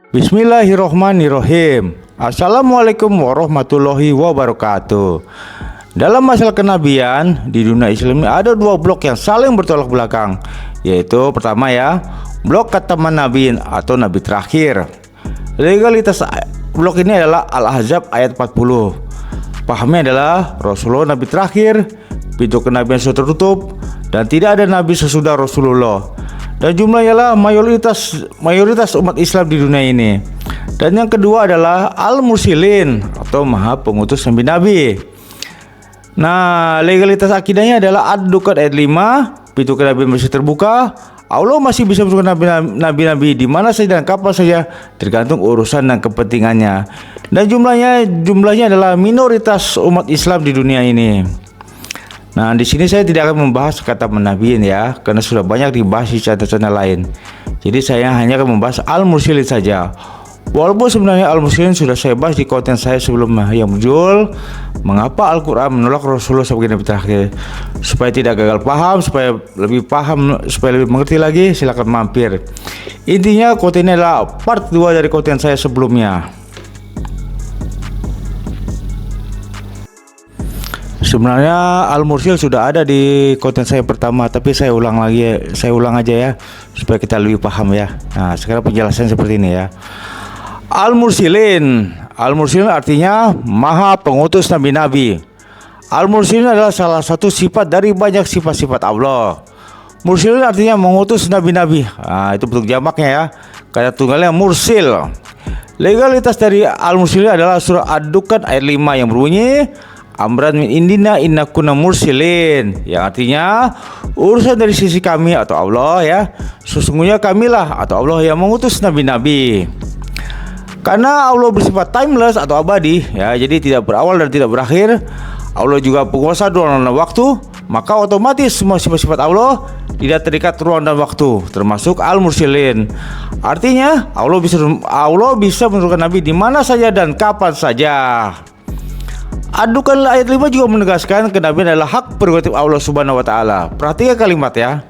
Bismillahirrohmanirrohim. Assalamualaikum warahmatullahi wabarakatuh. Dalam masalah kenabian di dunia Islam ada dua blok yang saling bertolak belakang, yaitu pertama ya, blok Khataman Nabiin atau Nabi terakhir. Legalitas blok ini adalah Al-Ahzab ayat 40. Pahamnya adalah Rasulullah Nabi terakhir, pintu kenabian sudah tertutup, dan tidak ada Nabi sesudah Rasulullah. Dan jumlahnya lah mayoritas umat Islam di dunia ini. Dan yang kedua adalah Al-Mursalin atau Maha Pengutus Nabi-Nabi. Nah, legalitas akidahnya adalah Ad-Dukat ayat 5, pintu kenabian masih terbuka. Allah masih bisa menurunkan nabi-nabi di mana saja dan kapan saja, tergantung urusan dan kepentingannya. Dan jumlahnya adalah minoritas umat Islam di dunia ini. Nah, di sini saya tidak akan membahas kata menabiin ya, karena sudah banyak dibahas di channel-channel lain. Jadi saya hanya akan membahas Al-Mursalin saja. Walaupun sebenarnya Al-Mursalin sudah saya bahas di konten saya sebelumnya yang berjudul Mengapa Al-Quran Menolak Rasulullah sebagai Nabi Terakhir. Supaya tidak gagal paham, supaya lebih mengerti lagi, silakan mampir. Intinya konten ini adalah part 2 dari konten saya sebelumnya. Sebenarnya Al-Mursalin sudah ada di konten saya pertama, tapi saya ulang aja ya, supaya kita lebih paham ya. Nah, sekarang penjelasan seperti ini ya. Al-Mursalin artinya Maha Pengutus Nabi-Nabi. Al-Mursalin adalah salah satu sifat dari banyak sifat-sifat Allah. Mursalin artinya mengutus Nabi-Nabi. Nah, itu bentuk jamaknya ya, karena tunggalnya Mursil. Legalitas dari Al-Mursalin adalah surah Ad-Dukat ayat 5 yang berbunyi Amran min indina inna kunna mursilin, yang artinya urusan dari sisi kami atau Allah ya, sesungguhnya kamilah atau Allah yang mengutus nabi-nabi. Karena Allah bersifat timeless atau abadi ya, jadi tidak berawal dan tidak berakhir. Allah juga penguasa ruang dan waktu, maka otomatis semua sifat-sifat Allah tidak terikat ruang dan waktu, termasuk Al-Mursalin. Artinya Allah bisa menurunkan nabi di mana saja dan kapan saja. Ad-Dukat ayat 5 juga menegaskan kenabian adalah hak prerogatif Allah Subhanahu wa taala. Perhatikan kalimat ya.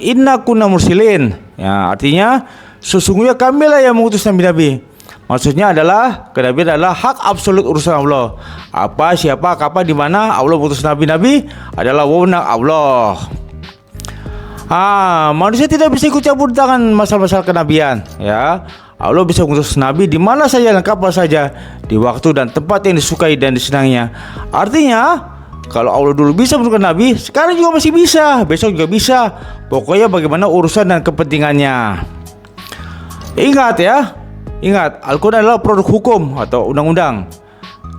Inna kunna mursilin. Ya, artinya sesungguhnya kamilah yang mengutus nabi-nabi. Maksudnya adalah kenabian adalah hak absolut urusan Allah. Apa, siapa, kapan, di mana Allah mengutus nabi-nabi adalah wewenang Allah. Manusia tidak bisa ikut campur tangan masalah-masalah kenabian ya. Allah bisa mengutus nabi di mana saja dan kapan saja, di waktu dan tempat yang disukai dan disenanginya. Artinya, kalau Allah dulu bisa menurunkan nabi, sekarang juga masih bisa, besok juga bisa. Pokoknya bagaimana urusan dan kepentingannya. Ingat, Al-Quran adalah produk hukum atau undang-undang.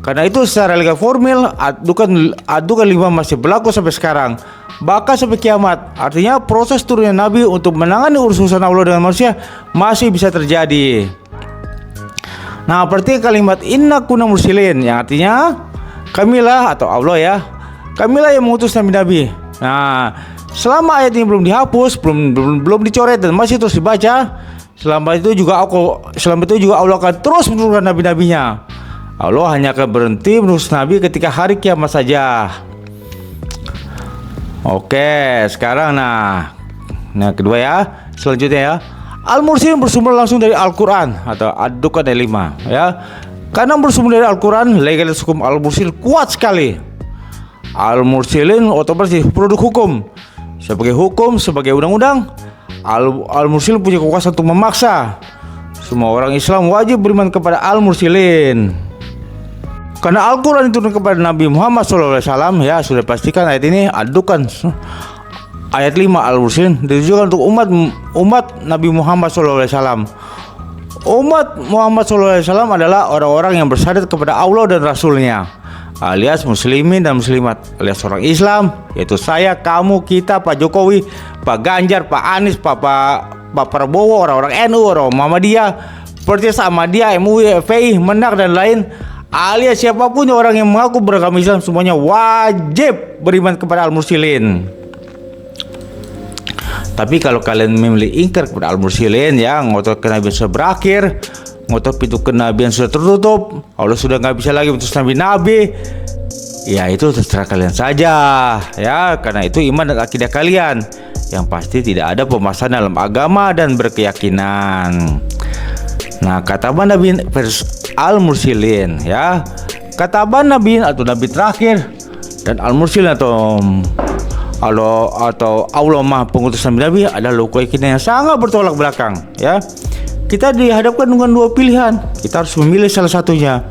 Karena itu secara legal formil, Ad-Dukat 5 masih berlaku sampai sekarang, bahkan sampai kiamat. Artinya proses turunnya nabi untuk menangani urusan Allah dengan manusia masih bisa terjadi. Nah, berarti kalimat inna kunna mursalin yang artinya kamilah atau Allah ya, kamilah yang mengutus nabi-nabi. Nah, selama ayat ini belum dihapus, belum dicoret dan masih terus dibaca, selama itu juga Allah akan terus menurunkan nabi-nabinya. Allah hanya akan berhenti menurut nabi ketika hari kiamat saja. Oke, sekarang nah kedua ya, selanjutnya ya. Al-Mursalin bersumber langsung dari Al-Quran atau Ad-Dukat ayat 5 ya. Karena bersumber dari Al-Quran, legalitas hukum Al-Mursalin kuat sekali. Al-Mursalin otomatis produk hukum. Sebagai undang-undang, Al-Mursalin punya kekuasaan untuk memaksa semua orang Islam wajib beriman kepada Al-Mursalin. Karena Al-Quran diturunkan kepada Nabi Muhammad SAW ya, sudah pastikan ayat ini Ad-Dukat ayat 5 Al-Mursalin ditujukan untuk umat Nabi Muhammad SAW. Umat Muhammad SAW adalah orang-orang yang bersyahadat kepada Allah dan Rasulnya, alias muslimin dan muslimat, alias orang Islam, yaitu saya, kamu, kita, Pak Jokowi, Pak Ganjar, Pak Anies, Pak Prabowo, orang-orang NU, orang Muhammadiyah, Pertiasa Ahmadiyah, MUI, FPI, Menak dan lain, alias siapapun orang yang mengaku beragama Islam, semuanya wajib beriman kepada Al-Mursalin. Tapi kalau kalian memilih ingkar kepada Al-Mursalin ya, ngotot kenabian sudah berakhir, ngotot pintu kenabian sudah tertutup, Allah sudah nggak bisa lagi mengutus nabi-nabi, ya itu terserah kalian saja ya, karena itu iman dan akidah kalian. Yang pasti tidak ada pemaksaan dalam agama dan berkeyakinan. Nah, kataban nabiin al-mursalin ya. Kataban nabiin atau nabi terakhir, dan al-mursalin atau Allah Maha pengutus nabi adalah keyakinan yang sangat bertolak belakang ya. Kita dihadapkan dengan dua pilihan, kita harus memilih salah satunya.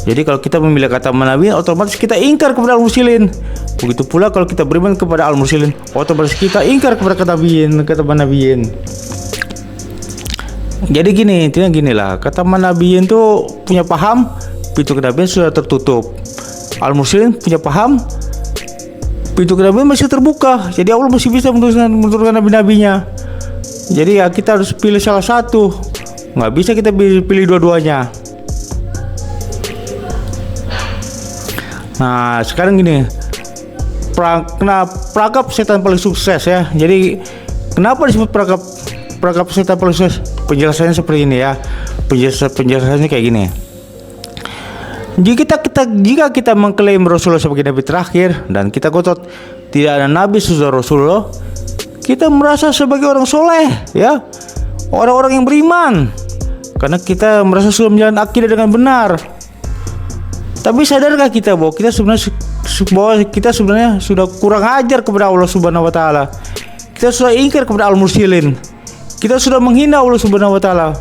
Jadi kalau kita memilih kata nabiin, otomatis kita ingkar kepada al-mursalin. Begitu pula kalau kita beriman kepada al-mursalin, otomatis kita ingkar kepada kata nabiin. Jadi intinya ginilah, kata nabiin tuh punya paham pintu kenabian sudah tertutup. Al-mursalin punya paham pintu kenabian masih terbuka. Jadi Allah masih bisa menurunkan nabi-nabinya. Jadi ya kita harus pilih salah satu, nggak bisa kita pilih dua-duanya. Nah sekarang gini, perangkap setan paling sukses ya. Jadi kenapa disebut perangkap setan paling sukses? Penjelasannya seperti ini ya. Penjelasannya kayak gini. Jika kita mengklaim Rasulullah sebagai nabi terakhir dan kita gotot tidak ada nabi sesudah Rasulullah, kita merasa sebagai orang soleh ya, orang-orang yang beriman, karena kita merasa sudah menjalankan akidah dengan benar. Tapi sadarkah kita bahwa kita sebenarnya sudah kurang ajar kepada Allah Subhanahu wa taala? Kita sudah ingkar kepada al-mursalin. Kita sudah menghina Allah Subhanahu wa taala.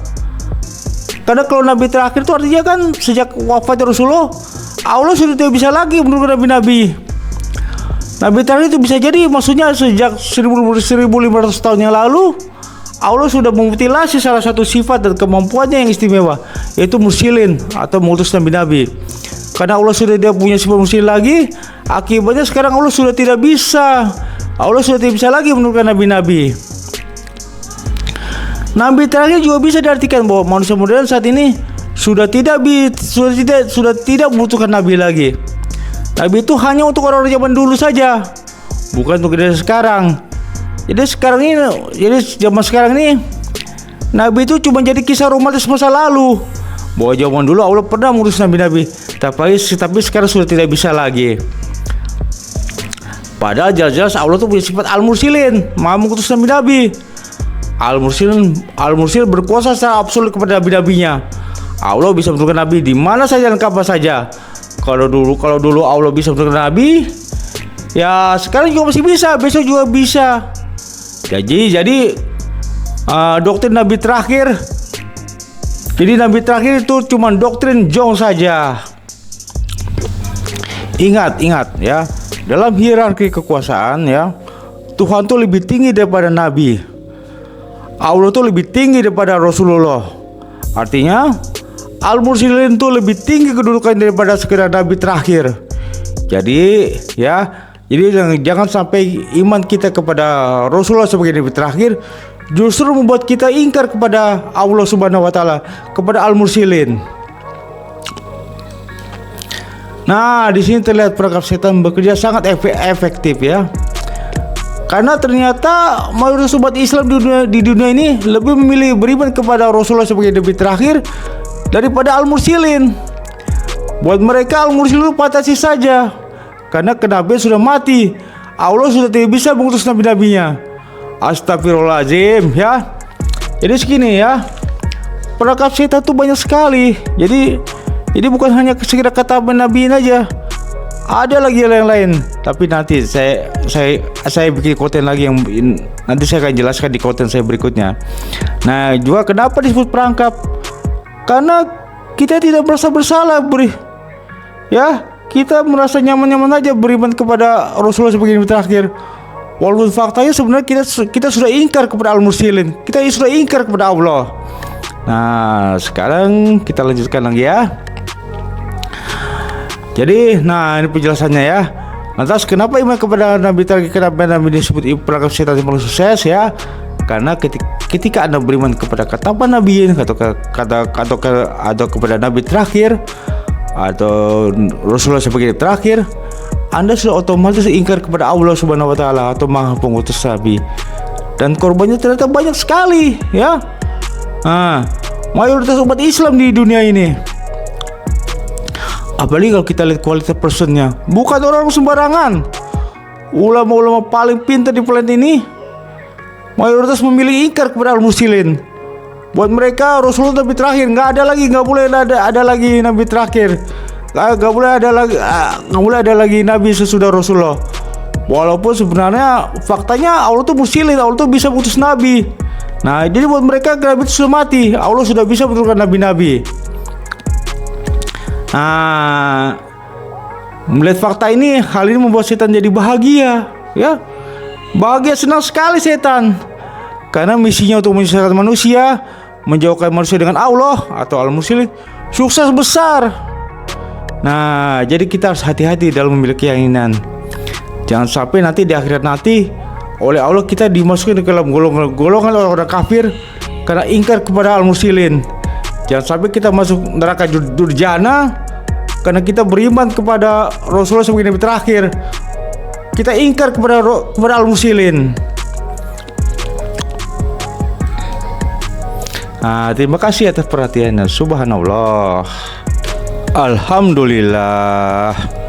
Karena kalau nabi terakhir itu artinya kan sejak wafatnya Rasulullah, Allah sudah tidak bisa lagi menurunkan nabi-nabi. Nabi terakhir itu bisa jadi maksudnya sejak 1500 tahun yang lalu Allah sudah memutilasi salah satu sifat dan kemampuannya yang istimewa, yaitu mursalin atau mengutus nabi-nabi. Karena Allah sudah tidak punya sifat mursalin lagi, akibatnya sekarang Allah sudah tidak bisa lagi menurunkan nabi-nabi. Nabi terakhir juga bisa diartikan bahwa manusia modern saat ini sudah tidak membutuhkan nabi lagi. Nabi itu hanya untuk orang-orang zaman dulu saja, bukan untuk kita sekarang. Jadi zaman sekarang ini nabi itu cuma jadi kisah romantis masa lalu, bahwa zaman dulu Allah pernah mengutus nabi-nabi, tapi sekarang sudah tidak bisa lagi. Padahal jelas-jelas Allah itu punya sifat al-mursalin, maha mengutus nabi-nabi. Al-mursil berkuasa secara absolut kepada nabi-nabinya. Allah bisa menurunkan nabi di mana saja dan kapan saja. Kalau dulu Allah bisa menurunkan nabi, ya sekarang juga masih bisa, besok juga bisa. Jadi doktrin nabi terakhir. Jadi nabi terakhir itu cuma doktrin Jong saja. Ingat ya, dalam hierarki kekuasaan ya, Tuhan tuh lebih tinggi daripada nabi. Allah tuh lebih tinggi daripada Rasulullah. Artinya al-mursalin tuh lebih tinggi kedudukan daripada sekedar nabi terakhir. Jadi jangan sampai iman kita kepada Rasulullah sebagai nabi terakhir justru membuat kita ingkar kepada Allah Subhanahu wa taala, kepada al-mursalin. Nah, di sini terlihat perangkap setan bekerja sangat efektif ya. Karena ternyata mayoritas umat Islam di dunia ini lebih memilih beriman kepada Rasulullah sebagai nabi terakhir daripada al-mursalin. Buat mereka al-mursalin fantasi saja, karena kenabian sudah mati. Allah sudah tidak bisa mengutus nabi-nabinya. Astagfirullahaladzim ya. Jadi segini ya, perangkap setan itu banyak sekali. Jadi bukan hanya sekedar kata nabiin aja, ada lagi yang lain. Tapi nanti saya bikin konten lagi yang nanti saya akan jelaskan di konten saya berikutnya. Nah, juga kenapa disebut perangkap? Karena kita tidak merasa bersalah kita merasa nyaman-nyaman aja beriman kepada Rasulullah sebagai nabi terakhir. Walaupun faktanya sebenarnya kita sudah ingkar kepada al-mursalin, kita sudah ingkar kepada Allah. Nah, sekarang kita lanjutkan lagi ya. Jadi, ini penjelasannya ya. Lantas kenapa iman kepada nabi terakhir, kenapa nabi disebut perangkap setan yang paling sukses ya? Karena ketika Anda beriman kepada kata nabiin atau kepada nabi terakhir atau Rasulullah sebagai terakhir, Anda sudah otomatis ingkar kepada Allah Subhanahu wa taala atau Maha Pengutus Nabi. Dan korbannya ternyata banyak sekali ya. Mayoritas umat Islam di dunia ini. Apalagi kalau kita lihat kualitas personnya, bukan orang sembarangan. Ulama-ulama paling pintar di planet ini mayoritas memilih ingkar kepada al-mursalin. Buat mereka Rasulullah nabi terakhir, nggak boleh ada lagi nabi terakhir, nggak boleh ada lagi nabi sesudah Rasulullah. Walaupun sebenarnya faktanya Allah tuh musilin, Allah tuh bisa putus nabi. Nah, jadi buat mereka nabi itu sudah mati, Allah sudah bisa betulkan nabi-nabi. Nah, melihat fakta ini, hal ini membuat setan jadi bahagia, ya. Bahagia, senang sekali setan. Karena misinya untuk menyesatkan manusia, menjauhkan manusia dengan Allah atau al-musyrik, sukses besar. Nah, jadi kita harus hati-hati dalam memiliki keinginan. Jangan sampai nanti di akhirat nanti oleh Allah kita dimasukin ke dalam golongan orang kafir karena ingkar kepada al-muslimin. Jangan sampai kita masuk neraka durjana karena kita beriman kepada Rasulullah sebagai nabi terakhir. Kita ingkar kepada al-muslimin. Nah, terima kasih atas perhatiannya. Subhanallah. Alhamdulillah.